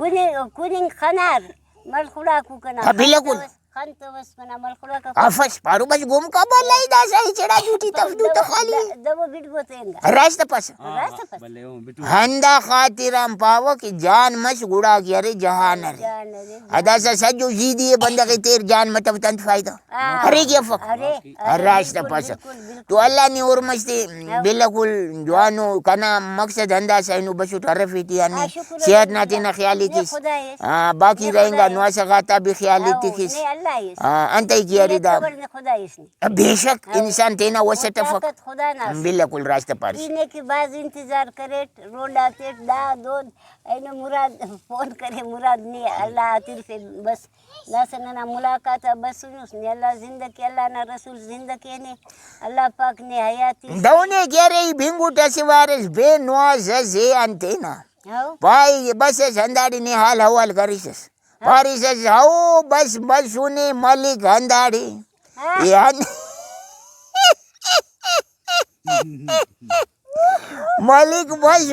kuning khanar malkhura ku kana बिल्कुल khantwas kana malkhura ka afas paru bas gum ka balai da sai cheda duty taf du ta khali dabo bidbo tenga रास्ता पास rasta pas भले हूँ बिटू हंदा खातिरम पावो कि जान मस गुड़ा की अरे जहान रे janare अदा सा सजो जीदी बंदा के तेर जान मतलब तंत फायदा अरे क्या फक are रास्ता पास तो अल्लाह ने और मस्ती बिल्कुल जवानो कना मकसद हंदा साइनु बसु तरफीती यानी सेहत नाती ना ख्याली थी khuda yes बाकी रहेगा नवासा खाता भी ख्याली थी किस ne allah yes अंत ही किया रिदा खबर ने खुदा yes ne बेशक इंसान तेना वसत फक ताकत खुदा ना बिल्कुल रास्ता पास पीने की बाज इंतजार करे रोड आते दा दो ऐने मुराद फोन करे मुराद नहीं अल्लाह आतिर से बस ना सना मुलाकात बस ने अल्लाह जिंदगी अल्लाह ना रसूल जिंदगी ने अल्लाह पाक ने हयाती दौने कह रही भिंगू टसिवारस बे नवाज जे अंतेना हाउ भाई बस झंडाड़ी ने हाल हवाल करिस बारिश जाओ बस बस सुने मलिक हंदाड़ी यानी मलिक बस